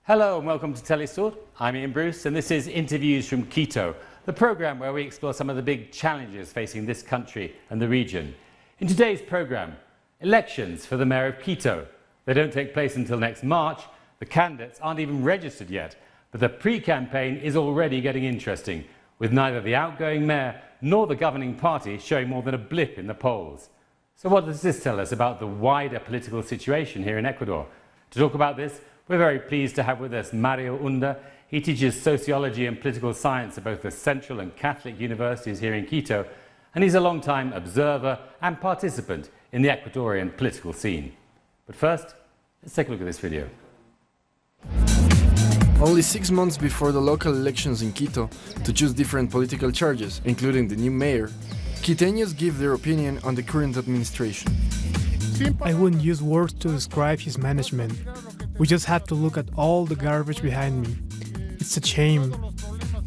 Hello and welcome to Telesur. I'm Ian Bruce and this is Interviews from Quito, the programme where we explore some of the big challenges facing this country and the region. In today's programme, elections for the Mayor of Quito. They don't take place until next March. The candidates aren't even registered yet, but the pre-campaign is already getting interesting, with neither the outgoing mayor nor the governing party showing more than a blip in the polls. So what does this tell us about the wider political situation here in Ecuador? To talk about this, we're very pleased to have with us Mario Unda. He teaches sociology and political science at both the Central and Catholic universities here in Quito, and he's a long-time observer and participant in the Ecuadorian political scene. But first, let's take a look at this video. Only 6 months before the local elections in Quito to choose different political charges, including the new mayor, Quiteños give their opinion on the current administration. I wouldn't use words to describe his management. We just have to look at all the garbage behind me. It's a shame.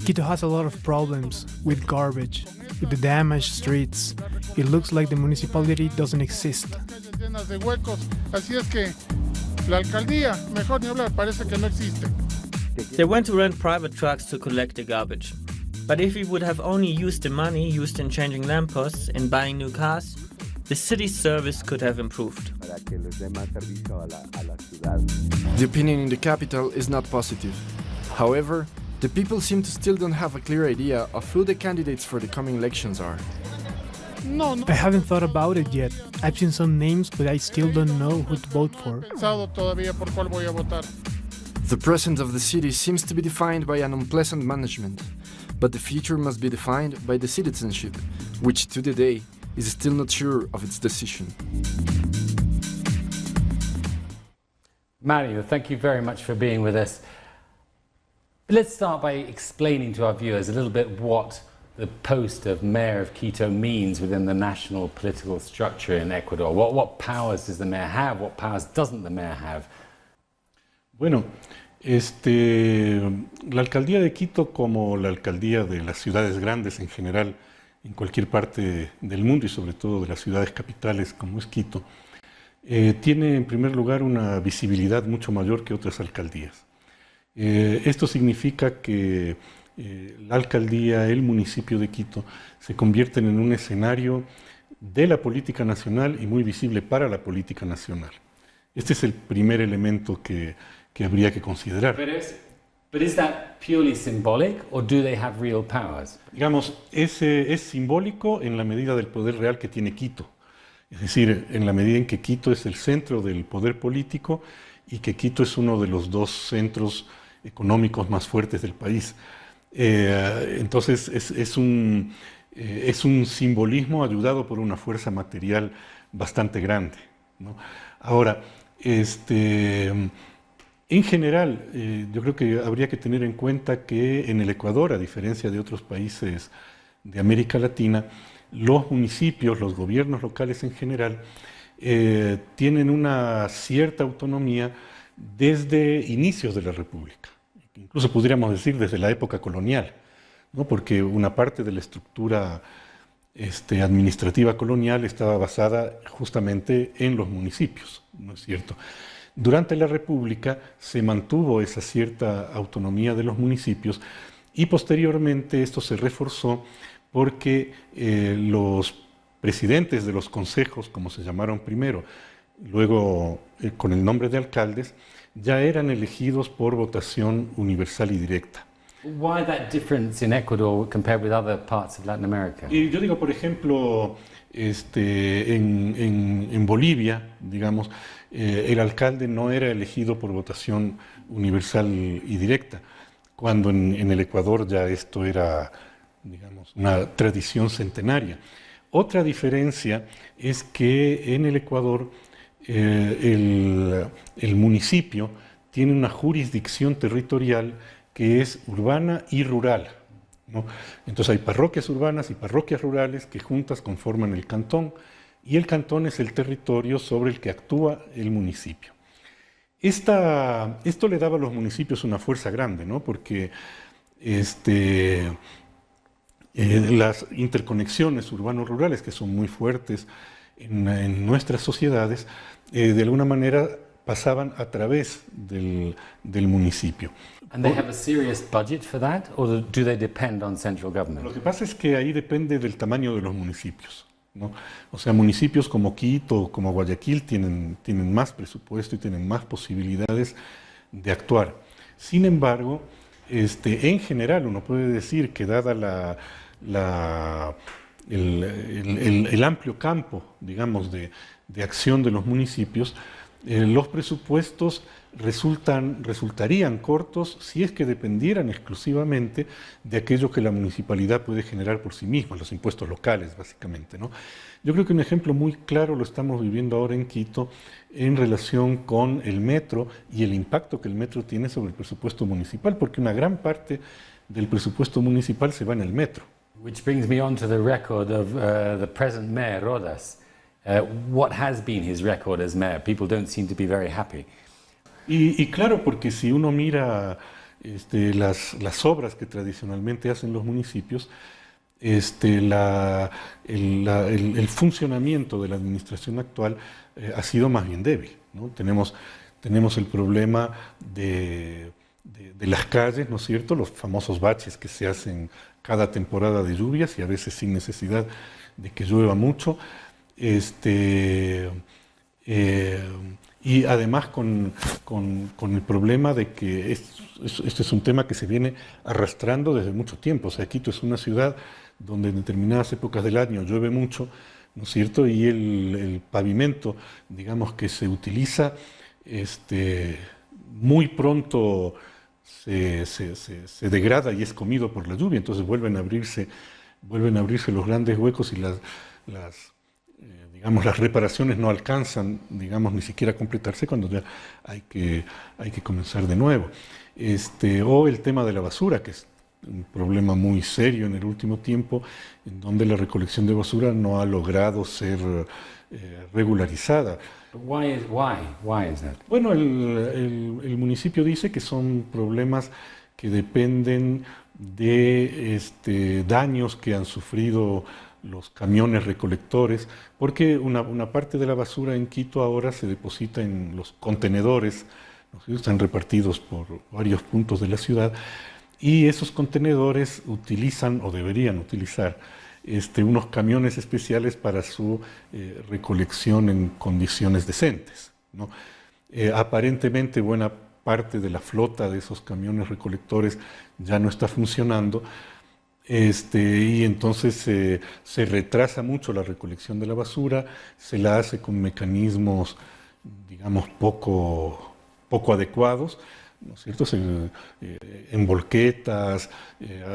Quito has a lot of problems with garbage, with the damaged streets. It looks like the municipality doesn't exist. They went to rent private trucks to collect the garbage. But if we would have only used the money used in changing lampposts and buying new cars, the city's service could have improved. The opinion in the capital is not positive. However, the people seem to still don't have a clear idea of who the candidates for the coming elections are. I haven't thought about it yet. I've seen some names, but I still don't know who to vote for. The present of the city seems to be defined by an unpleasant management, but the future must be defined by the citizenship, which to the day is still not sure of its decision. Mario, thank you very much for being with us. Let's start by explaining to our viewers a little bit what the post of Mayor of Quito means within the national political structure in Ecuador. What powers does the mayor have? What powers doesn't the mayor have? Bueno, la alcaldía de Quito, como la alcaldía de las ciudades grandes en general, en cualquier parte del mundo y sobre todo de las ciudades capitales como es Quito, tiene en primer lugar una visibilidad mucho mayor que otras alcaldías. Esto significa que la alcaldía, el municipio de Quito, se convierten en un escenario de la política nacional y muy visible para la política nacional. Este es el primer elemento que habría que considerar. But is that purely symbolic, or do they have real powers? Digamos, es simbólico en la medida del poder real que tiene Quito. Es decir, en la medida en que Quito es el centro del poder político y que Quito es uno de los dos centros económicos más fuertes del país. Entonces es un simbolismo ayudado por una fuerza material bastante grande, ¿no? Ahora, en general, yo creo que habría que tener en cuenta que en el Ecuador, a diferencia de otros países de América Latina, los municipios, los gobiernos locales en general, tienen una cierta autonomía desde inicios de la República. Incluso podríamos decir desde la época colonial, ¿no? Porque una parte de la estructura administrativa colonial estaba basada justamente en los municipios, ¿no es cierto? Durante la República se mantuvo esa cierta autonomía de los municipios y posteriormente esto se reforzó porque los presidentes de los consejos, como se llamaron primero, luego con el nombre de alcaldes, ya eran elegidos por votación universal y directa. Why that difference in Ecuador compared with other parts of Latin America? Y yo digo, por ejemplo, en Bolivia, digamos, el alcalde no era elegido por votación universal y directa, cuando en el Ecuador ya esto era, digamos, una tradición centenaria. Otra diferencia es que en el Ecuador el municipio tiene una jurisdicción territorial que es urbana y rural, ¿no? Entonces hay parroquias urbanas y parroquias rurales que juntas conforman el cantón, y el cantón es el territorio sobre el que actúa el municipio. Esto le daba a los municipios una fuerza grande, ¿no? Porque las interconexiones urbano-rurales, que son muy fuertes en nuestras sociedades, de alguna manera pasaban a través del municipio. And they have a serious budget for that, or do they depend on central Lo government? que pasa es que ahí depende del tamaño de los municipios, ¿no? O sea, municipios como Quito, como Guayaquil, tienen más presupuesto y tienen más posibilidades de actuar. Sin embargo, en general uno puede decir que dada el amplio campo, digamos, de acción de los municipios, los presupuestos resultarían cortos si es que dependieran exclusivamente de aquello que la municipalidad puede generar por sí misma, los impuestos locales, básicamente, ¿no? Yo creo que un ejemplo muy claro lo estamos viviendo ahora en Quito en relación con el metro y el impacto que el metro tiene sobre el presupuesto municipal, porque una gran parte del presupuesto municipal se va en el metro. Which brings me on to the record of the present mayor, Rodas. What has been his record as mayor? People don't seem to be very happy. Y claro, porque si uno mira las obras que tradicionalmente hacen los municipios, el funcionamiento de la administración actual ha sido más bien débil, ¿no? Tenemos el problema de las calles, ¿no es cierto? Los famosos baches que se hacen cada temporada de lluvias y a veces sin necesidad de que llueva mucho. Y además con el problema de que este es un tema que se viene arrastrando desde mucho tiempo. O sea, Quito es una ciudad donde en determinadas épocas del año llueve mucho, ¿no es cierto? Y el pavimento, digamos, que se utiliza, muy pronto se degrada y es comido por la lluvia. Entonces vuelven a abrirse los grandes huecos y digamos, las reparaciones no alcanzan, digamos, ni siquiera a completarse cuando ya hay que comenzar de nuevo. O el tema de la basura, que es un problema muy serio en el último tiempo, en donde la recolección de basura no ha logrado ser regularizada. Why is that? Bueno, el municipio dice que son problemas que dependen de daños que han sufrido los camiones recolectores, porque una parte de la basura en Quito ahora se deposita en los contenedores, ¿no? Están repartidos por varios puntos de la ciudad, y esos contenedores utilizan o deberían utilizar unos camiones especiales para su recolección en condiciones decentes, ¿no? Aparentemente buena parte de la flota de esos camiones recolectores ya no está funcionando. Y entonces se retrasa mucho la recolección de la basura, se la hace con mecanismos, digamos, poco adecuados, ¿no es cierto? En volquetas,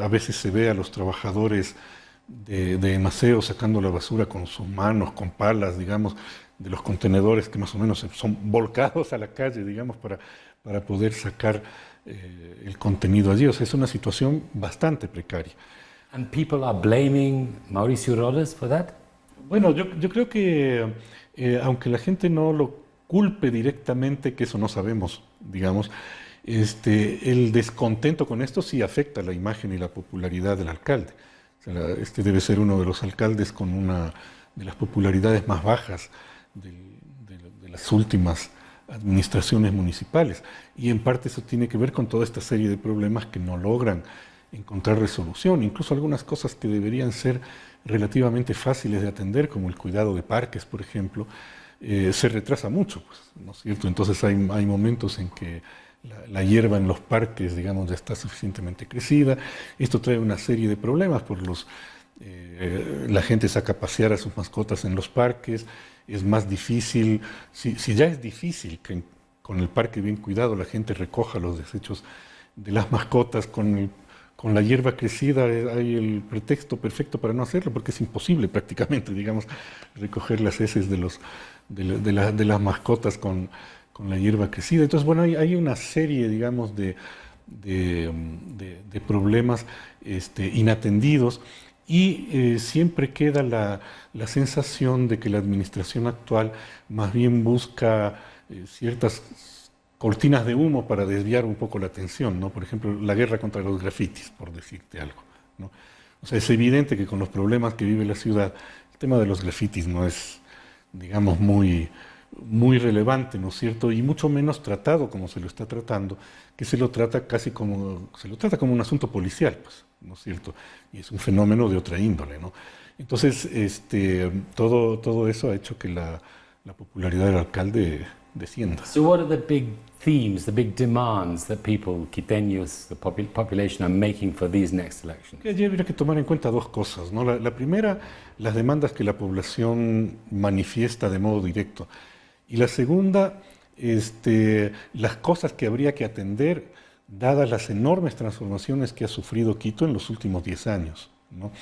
a veces se ve a los trabajadores de Maceo sacando la basura con sus manos, con palas, digamos, de los contenedores que más o menos son volcados a la calle, digamos, para poder sacar el contenido allí. O sea, es una situación bastante precaria. And people are blaming Mauricio Rodas for that? Bueno, yo creo que aunque la gente no lo culpe directamente, que eso no sabemos, digamos, el descontento con esto sí afecta la imagen y la popularidad del alcalde. O sea, este debe ser uno de los alcaldes con una de las popularidades más bajas de las últimas administraciones municipales. Y en parte eso tiene que ver con toda esta serie de problemas que no logran encontrar resolución, incluso algunas cosas que deberían ser relativamente fáciles de atender, como el cuidado de parques, por ejemplo, se retrasa mucho, pues, ¿no es cierto? Entonces hay momentos en que la hierba en los parques, digamos, ya está suficientemente crecida. Esto trae una serie de problemas, la gente saca a pasear a sus mascotas en los parques, es más difícil, si ya es difícil que con el parque bien cuidado la gente recoja los desechos de las mascotas, con la hierba crecida hay el pretexto perfecto para no hacerlo, porque es imposible prácticamente, digamos, recoger las heces de las mascotas con la hierba crecida. Entonces, bueno, hay una serie, digamos, de problemas inatendidos, y siempre queda la sensación de que la administración actual más bien busca ciertas cortinas de humo para desviar un poco la atención, ¿no? Por ejemplo, la guerra contra los grafitis, por decirte algo, ¿no? O sea, es evidente que con los problemas que vive la ciudad, el tema de los grafitis no es, digamos, muy muy relevante, ¿no es cierto? Y mucho menos tratado como se lo está tratando, que se lo trata como un asunto policial, pues, ¿no es cierto? Y es un fenómeno de otra índole, ¿no? Entonces, todo eso ha hecho que la popularidad del alcalde descienda. So what are the big themes, the big demands that people, quiteños, the population are making for these next elections? Que allí habría que tomar en cuenta dos cosas, ¿no? La primera, las demandas que la población manifiesta de modo directo. Y la segunda, las cosas que habría que atender, dadas las enormes transformaciones que ha sufrido Quito en los últimos 10 años, ¿no?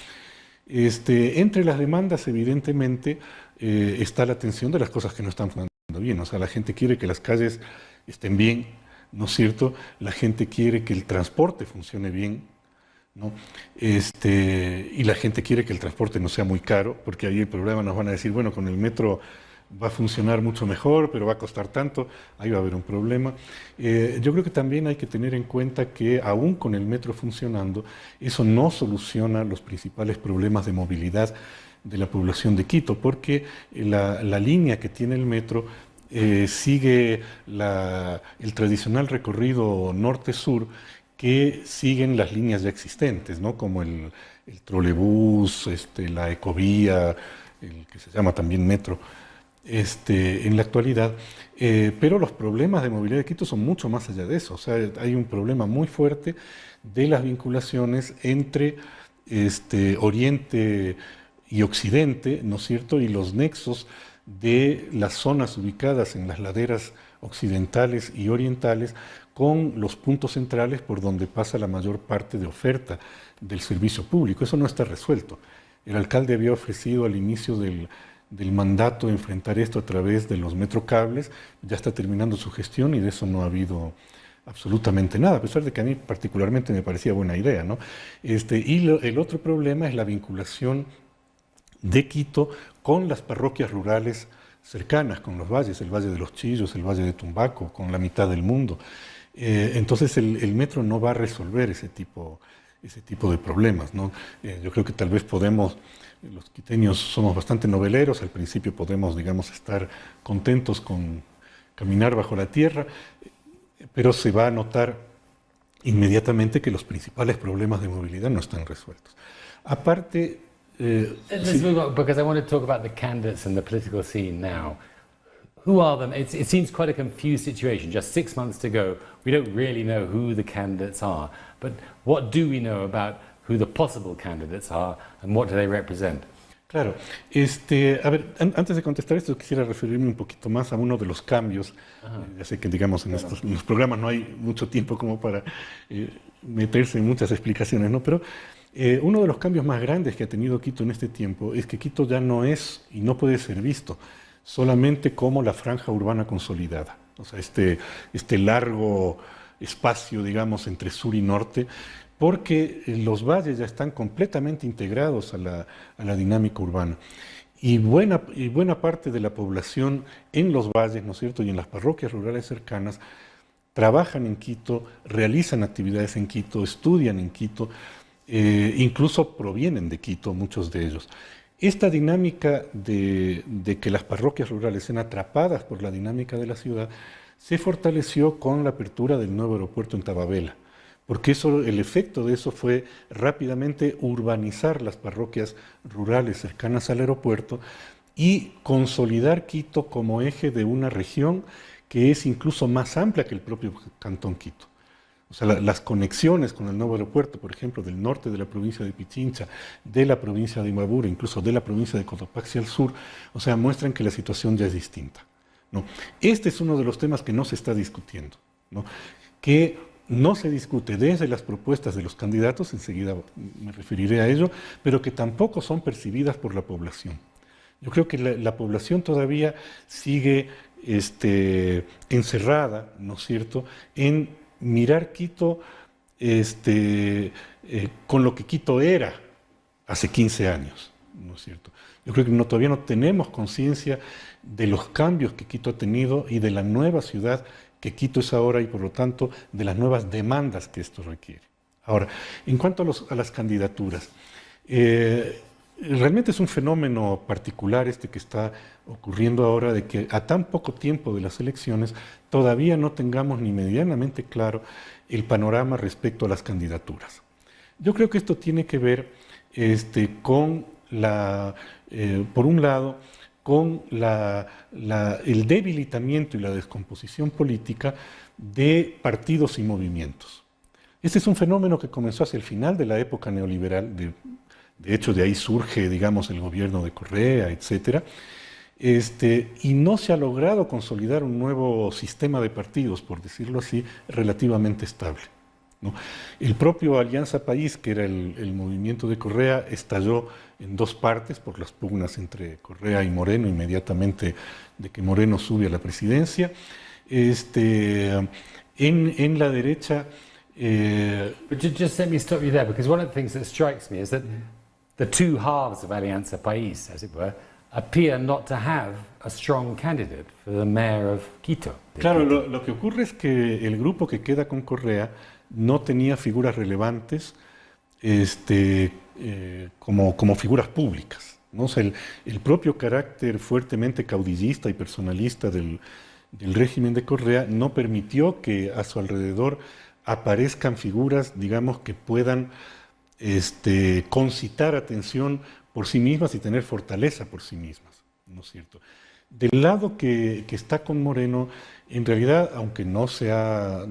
Entre las demandas, evidentemente, está la atención de las cosas que no están funcionando bien. O sea, la gente quiere que las calles estén bien, ¿no es cierto? La gente quiere que el transporte funcione bien, ¿no? Y la gente quiere que el transporte no sea muy caro, porque ahí el problema nos van a decir, bueno, con el metro va a funcionar mucho mejor, pero va a costar tanto, ahí va a haber un problema. Yo creo que también hay que tener en cuenta que aún con el metro funcionando, eso no soluciona los principales problemas de movilidad de la población de Quito, porque la línea que tiene el metro sigue el tradicional recorrido norte-sur que siguen las líneas ya existentes, ¿no? Como el trolebús, la ecovía, el que se llama también metro. En la actualidad, pero los problemas de movilidad de Quito son mucho más allá de eso. O sea, hay un problema muy fuerte de las vinculaciones entre Oriente y Occidente, ¿no es cierto? Y los nexos de las zonas ubicadas en las laderas occidentales y orientales con los puntos centrales por donde pasa la mayor parte de oferta del servicio público. Eso no está resuelto. El alcalde había ofrecido al inicio del mandato enfrentar esto a través de los metrocables, ya está terminando su gestión y de eso no ha habido absolutamente nada, a pesar de que a mí particularmente me parecía buena idea, ¿no? El otro problema es la vinculación de Quito con las parroquias rurales cercanas, con los valles, el Valle de los Chillos, el Valle de Tumbaco, con la mitad del mundo. Entonces el metro no va a resolver ese tipo de problemas, ¿no? Yo creo que tal vez los quiteños somos bastante noveleros, al principio podemos, digamos, estar contentos con caminar bajo la tierra, pero se va a notar inmediatamente que los principales problemas de movilidad no están resueltos. Aparte... Let's move on, because I want to talk about the candidates and the political scene now. Who are them? It seems quite a confused situation. Just 6 months to go. We don't really know who the candidates are. But what do we know about who the possible candidates are and what do they represent? Claro. A ver, antes de contestar esto, quisiera referirme un poquito más a uno de los cambios. Ya sé que, digamos, en los programas no hay mucho tiempo como para meterse en muchas explicaciones, ¿no? Pero uno de los cambios más grandes que ha tenido Quito en este tiempo es que Quito ya no es y no puede ser visto solamente como la franja urbana consolidada. O sea, este largo espacio, digamos, entre sur y norte, porque los valles ya están completamente integrados a la dinámica urbana. Y buena parte de la población en los valles, ¿no es cierto?, y en las parroquias rurales cercanas, trabajan en Quito, realizan actividades en Quito, estudian en Quito, incluso provienen de Quito, muchos de ellos. Esta dinámica de que las parroquias rurales sean atrapadas por la dinámica de la ciudad se fortaleció con la apertura del nuevo aeropuerto en Tababela, porque el efecto de eso fue rápidamente urbanizar las parroquias rurales cercanas al aeropuerto y consolidar Quito como eje de una región que es incluso más amplia que el propio Cantón Quito. O sea, las conexiones con el nuevo aeropuerto, por ejemplo, del norte de la provincia de Pichincha, de la provincia de Imbabura, incluso de la provincia de Cotopaxi al sur, o sea, muestran que la situación ya es distinta, ¿no? Este es uno de los temas que no se está discutiendo, ¿no? Que no se discute desde las propuestas de los candidatos, enseguida me referiré a ello, pero que tampoco son percibidas por la población. Yo creo que la población todavía sigue encerrada, ¿no es cierto?, en mirar Quito con lo que Quito era hace 15 años, ¿no es cierto? Yo creo que todavía no tenemos conciencia de los cambios que Quito ha tenido y de la nueva ciudad que Quito es ahora y por lo tanto de las nuevas demandas que esto requiere. Ahora, en cuanto a las candidaturas, realmente es un fenómeno particular este que está ocurriendo ahora, de que a tan poco tiempo de las elecciones todavía no tengamos ni medianamente claro el panorama respecto a las candidaturas. Yo creo que esto tiene que ver con por un lado, con el debilitamiento y la descomposición política de partidos y movimientos. Este es un fenómeno que comenzó hacia el final de la época neoliberal, de hecho de ahí surge, digamos, el gobierno de Correa, etc. Y no se ha logrado consolidar un nuevo sistema de partidos, por decirlo así, relativamente estable, ¿no? El propio Alianza País, que era el movimiento de Correa, estalló en dos partes por las pugnas entre Correa y Moreno inmediatamente de que Moreno sube a la presidencia. En la derecha... But just let me stop you there, because one of the things that strikes me is that the two halves of Alianza País, as it were, appear not to have a strong candidate for the mayor of Quito. Claro, lo que ocurre es que el grupo que queda con Correa no tenía figuras relevantes como figuras públicas, ¿no? O sea, el propio carácter fuertemente caudillista y personalista del régimen de Correa no permitió que a su alrededor aparezcan figuras, digamos, que puedan concitar atención por sí mismas y tener fortaleza por sí mismas, ¿no es cierto? Del lado que está con Moreno, en realidad, aunque no se ha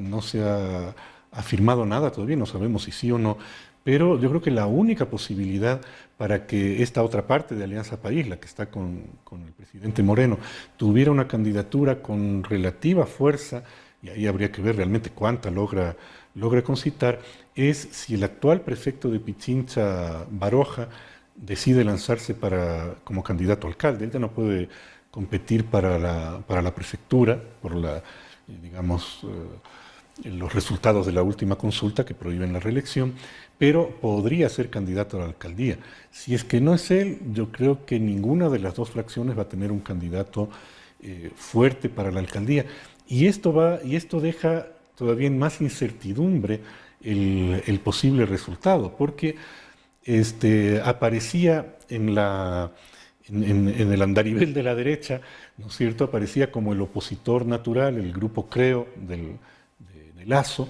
afirmado nada todavía, no sabemos si sí o no, pero yo creo que la única posibilidad para que esta otra parte de Alianza País, la que está con el presidente Moreno, tuviera una candidatura con relativa fuerza, y ahí habría que ver realmente cuánta logra concitar, es si el actual prefecto de Pichincha, Baroja, decide lanzarse como candidato a alcalde. Él ya no puede competir para la prefectura por los resultados de la última consulta que prohíben la reelección, pero podría ser candidato a la alcaldía. Si es que no es él, yo creo que ninguna de las dos fracciones va a tener un candidato fuerte para la alcaldía. Y esto deja todavía en más incertidumbre el posible resultado, porque aparecía en el andarivel de la derecha, ¿no es cierto?, aparecía como el opositor natural, el grupo Creo de Lasso,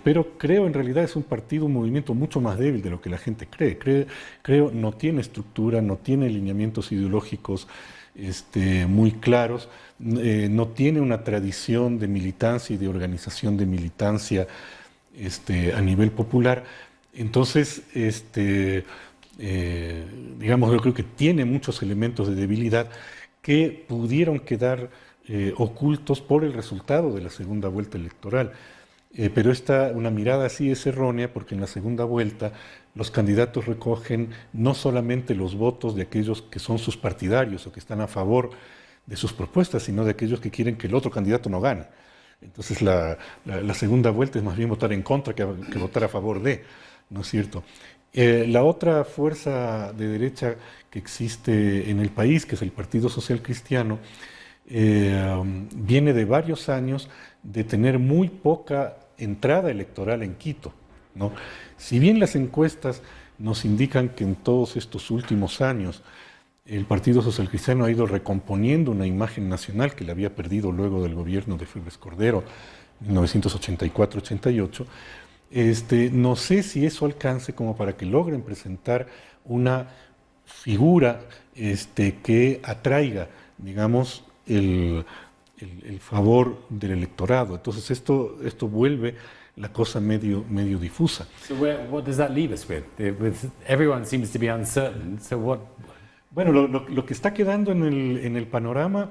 pero Creo en realidad es un movimiento mucho más débil de lo que la gente cree. Creo no tiene estructura, no tiene lineamientos ideológicos muy claros, no tiene una tradición de militancia y de organización de militancia a nivel popular. Entonces, digamos, yo creo que tiene muchos elementos de debilidad que pudieron quedar ocultos por el resultado de la segunda vuelta electoral. Pero una mirada así es errónea, porque en la segunda vuelta los candidatos recogen no solamente los votos de aquellos que son sus partidarios o que están a favor de sus propuestas, sino de aquellos que quieren que el otro candidato no gane. Entonces la segunda vuelta es más bien votar en contra que votar a favor de, ¿no es cierto? La otra fuerza de derecha que existe en el país, que es el Partido Social Cristiano, viene de varios años de tener muy poca entrada electoral en Quito, ¿no? Si bien las encuestas nos indican que en todos estos últimos años el Partido Social Cristiano ha ido recomponiendo una imagen nacional que le había perdido luego del gobierno de Febres Cordero, 1984-88, no sé si eso alcance como para que logren presentar una figura que atraiga, digamos, el favor del electorado. Entonces esto vuelve la cosa medio difusa. So what does that leave us with? Everyone seems to be uncertain. So what? Bueno, lo que está quedando en el panorama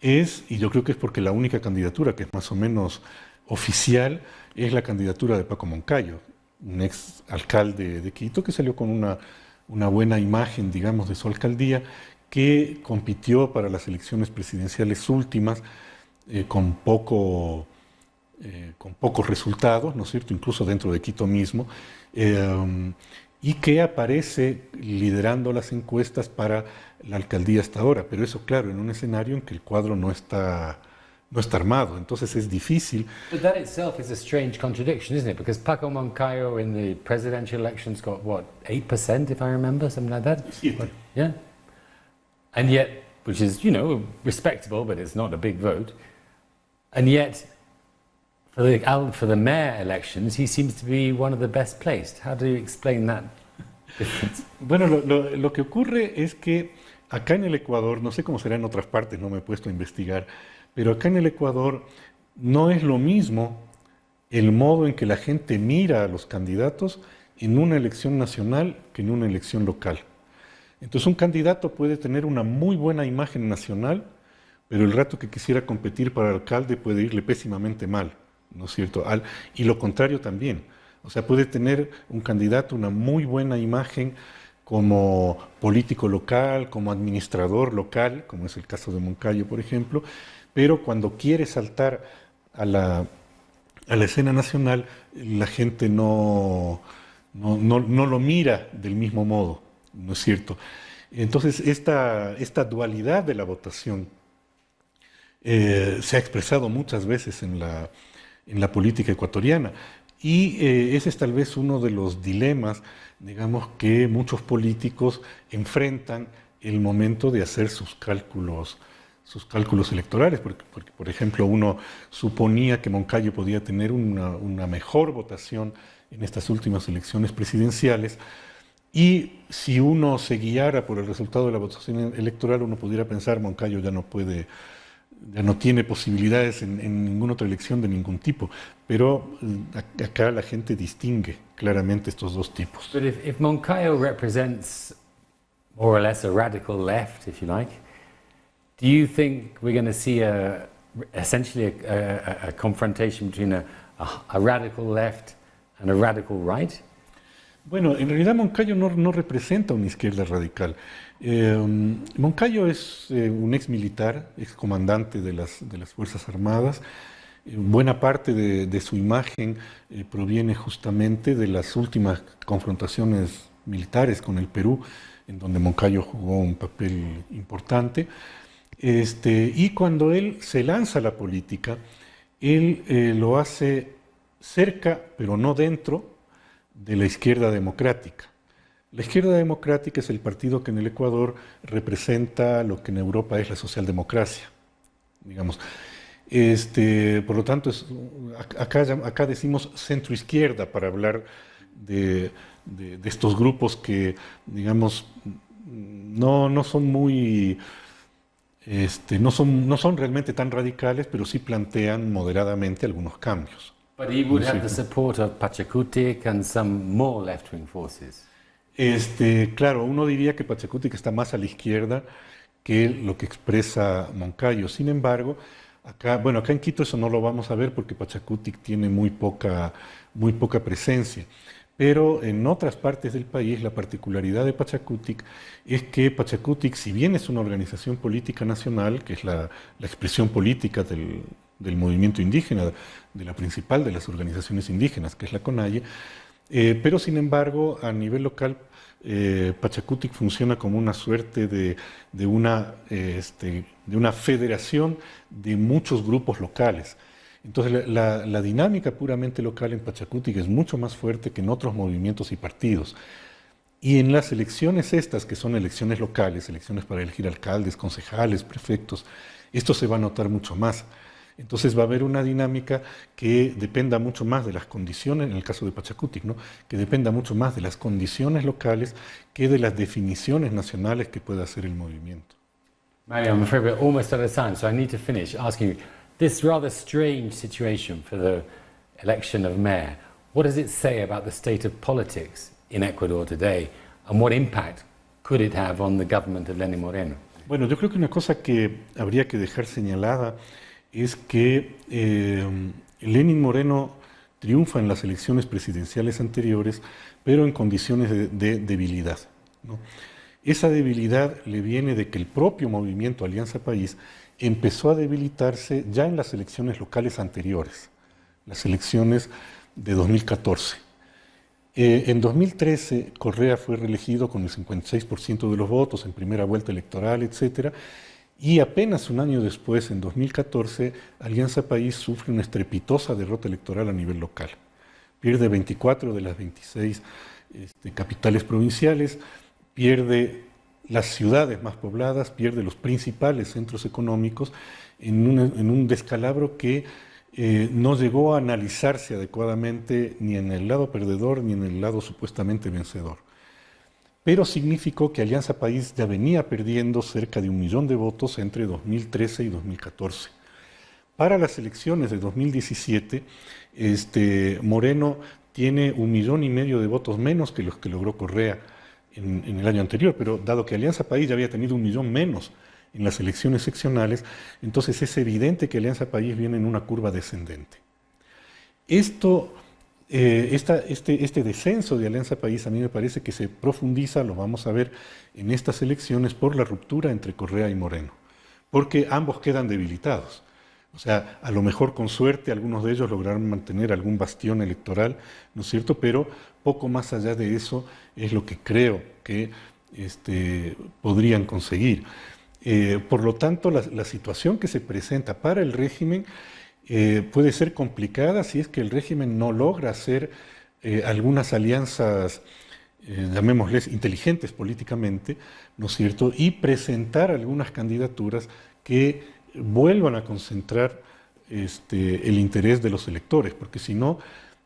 es, y yo creo que es porque la única candidatura que es más o menos oficial, es la candidatura de Paco Moncayo, un ex alcalde de Quito que salió con una buena imagen, digamos, de su alcaldía, que compitió para las elecciones presidenciales últimas con pocos resultados, ¿no es cierto?, incluso dentro de Quito mismo, y que aparece liderando las encuestas para la alcaldía hasta ahora, pero eso, claro, en un escenario en que el cuadro no está no está armado, entonces es difícil. But that itself is a strange contradiction, isn't it? Because Paco Moncayo in the presidential elections got, what, 8%, if I remember, something like that? Yeah. And yet, which is, you know, respectable, but it's not a big vote. And yet, for the mayor elections, he seems to be one of the best placed. How do you explain that difference? Bueno, lo que ocurre es que acá en el Ecuador, no sé cómo será en otras partes, no me he puesto a investigar, pero acá en el Ecuador no es lo mismo el modo en que la gente mira a los candidatos en una elección nacional que en una elección local. Entonces un candidato puede tener una muy buena imagen nacional, pero el rato que quisiera competir para alcalde puede irle pésimamente mal, ¿no es cierto? Y lo contrario también. O sea, puede tener un candidato una muy buena imagen como político local, como administrador local, como es el caso de Moncayo, por ejemplo, pero cuando quiere saltar a la escena nacional, la gente no lo mira del mismo modo, ¿no es cierto? Entonces, esta dualidad de la votación se ha expresado muchas veces en la política ecuatoriana. Y ese es tal vez uno de los dilemas, digamos, que muchos políticos enfrentan el momento de hacer sus cálculos electorales, porque, por ejemplo, uno suponía que Moncayo podía tener una mejor votación en estas últimas elecciones presidenciales, y si uno se guiara por el resultado de la votación electoral, uno pudiera pensar Moncayo ya no tiene posibilidades en ninguna otra elección de ningún tipo, pero acá la gente distingue claramente estos dos tipos. But if Moncayo represents more or less a radical left, if you like, do you think we're going to see essentially a confrontation between a radical left and a radical right? Bueno, en realidad Moncayo no representa una izquierda radical. Moncayo es un ex militar, ex comandante de las Fuerzas Armadas. Buena parte de su imagen proviene justamente de las últimas confrontaciones militares con el Perú, en donde Moncayo jugó un papel importante. Y cuando él se lanza a la política, él lo hace cerca, pero no dentro, de la izquierda democrática. La izquierda democrática es el partido que en el Ecuador representa lo que en Europa es la socialdemocracia, digamos. Por lo tanto, acá decimos centroizquierda para hablar de estos grupos que, digamos, no son muy... no son realmente tan radicales, pero sí plantean moderadamente algunos cambios. But he would have the support of Pachakutik and some more left-wing forces. Claro, uno diría que Pachakutik está más a la izquierda que lo que expresa Moncayo. Sin embargo, acá en Quito eso no lo vamos a ver porque Pachakutik tiene muy poca presencia. Pero en otras partes del país la particularidad de Pachakutik es que Pachakutik, si bien es una organización política nacional, que es la expresión política del movimiento indígena, de la principal de las organizaciones indígenas, que es la CONAIE, pero sin embargo a nivel local Pachakutik funciona como una suerte de una federación de muchos grupos locales. Entonces la dinámica puramente local en Pachakutik es mucho más fuerte que en otros movimientos y partidos. Y en las elecciones estas, que son elecciones locales, elecciones para elegir alcaldes, concejales, prefectos, esto se va a notar mucho más. Entonces va a haber una dinámica que dependa mucho más de las condiciones, en el caso de Pachakutik, ¿no? Que dependa mucho más de las condiciones locales que de las definiciones nacionales que pueda hacer el movimiento. Mario, I'm afraid we're almost out of time, so I need to finish asking you, this rather strange situation for the election of mayor, what does it say about the state of politics in Ecuador today, and what impact could it have on the government of Lenín Moreno? Bueno, yo creo que una cosa que habría que dejar señalada es que Lenín Moreno triunfa en las elecciones presidenciales anteriores, pero en condiciones de debilidad, ¿no? Esa debilidad le viene de que el propio movimiento Alianza País empezó a debilitarse ya en las elecciones locales anteriores, las elecciones de 2014. En 2013, Correa fue reelegido con el 56% de los votos en primera vuelta electoral, etc. Y apenas un año después, en 2014, Alianza País sufre una estrepitosa derrota electoral a nivel local. Pierde 24 de las 26 capitales provinciales, pierde las ciudades más pobladas, pierde los principales centros económicos en un descalabro que no llegó a analizarse adecuadamente ni en el lado perdedor ni en el lado supuestamente vencedor. Pero significó que Alianza País ya venía perdiendo cerca de 1 millón de votos entre 2013 y 2014. Para las elecciones de 2017, Moreno tiene 1,5 millones de votos menos que los que logró Correa en el año anterior, pero dado que Alianza País ya había tenido 1 millón menos en las elecciones seccionales, entonces es evidente que Alianza País viene en una curva descendente. Este descenso de Alianza País a mí me parece que se profundiza, lo vamos a ver en estas elecciones, por la ruptura entre Correa y Moreno, porque ambos quedan debilitados. O sea, a lo mejor con suerte algunos de ellos lograron mantener algún bastión electoral, ¿no es cierto? Pero poco más allá de eso es lo que creo que podrían conseguir. Por lo tanto, la situación que se presenta para el régimen puede ser complicada si es que el régimen no logra hacer algunas alianzas, llamémosles inteligentes políticamente, ¿no es cierto? Y presentar algunas candidaturas que vuelvan a concentrar el interés de los electores, porque si no,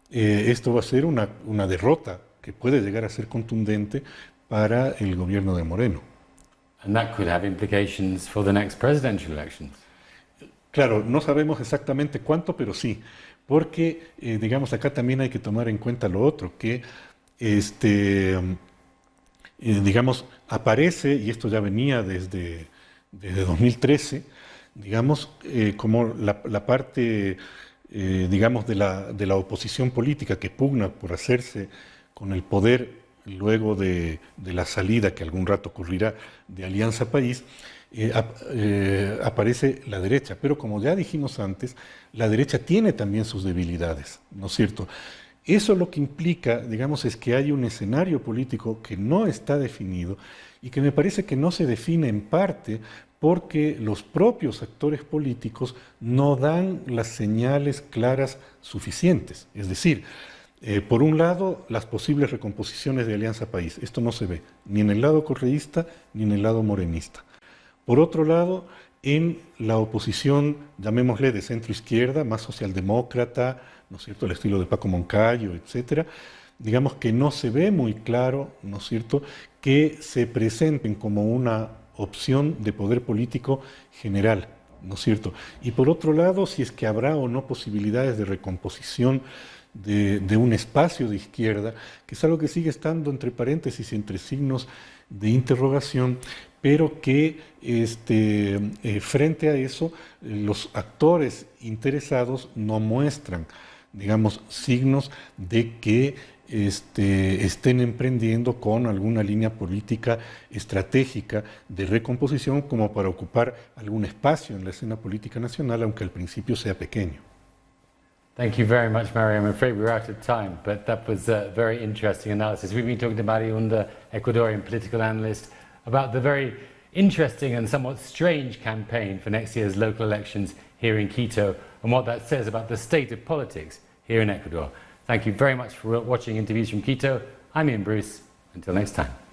esto va a ser una derrota que puede llegar a ser contundente para el gobierno de Moreno. And that could have implications for the next presidential elections. Claro, no sabemos exactamente cuánto, pero sí, porque, digamos, acá también hay que tomar en cuenta lo otro, que, digamos, aparece, y esto ya venía desde 2013, digamos, como la parte, digamos, de la oposición política que pugna por hacerse con el poder luego de la salida, que algún rato ocurrirá, de Alianza País, aparece la derecha. Pero como ya dijimos antes, la derecha tiene también sus debilidades, ¿no es cierto? Eso lo que implica, digamos, es que hay un escenario político que no está definido y que me parece que no se define en parte porque los propios actores políticos no dan las señales claras suficientes. Es decir, por un lado, las posibles recomposiciones de Alianza País. Esto no se ve ni en el lado correísta ni en el lado morenista. Por otro lado, en la oposición, llamémosle de centro-izquierda, más socialdemócrata, ¿no es cierto?, el estilo de Paco Moncayo, etcétera, digamos que no se ve muy claro, ¿no es cierto?, que se presenten como una opción de poder político general, ¿no es cierto? Y por otro lado, si es que habrá o no posibilidades de recomposición de un espacio de izquierda, que es algo que sigue estando entre paréntesis, entre signos de interrogación, pero que frente a eso los actores interesados no muestran, digamos, signos de que estén emprendiendo con alguna línea política estratégica de recomposición como para ocupar algún espacio en la escena política nacional, aunque al principio sea pequeño. Thank you very much, Mario. I'm afraid we're out of time, but that was a very interesting analysis. We've been talking to Mario Unda, Ecuadorian political analyst, about the very interesting and somewhat strange campaign for next year's local elections here in Quito and what that says about the state of politics here in Ecuador. Thank you very much for watching Interviews from Quito. I'm Ian Bruce. Until next time.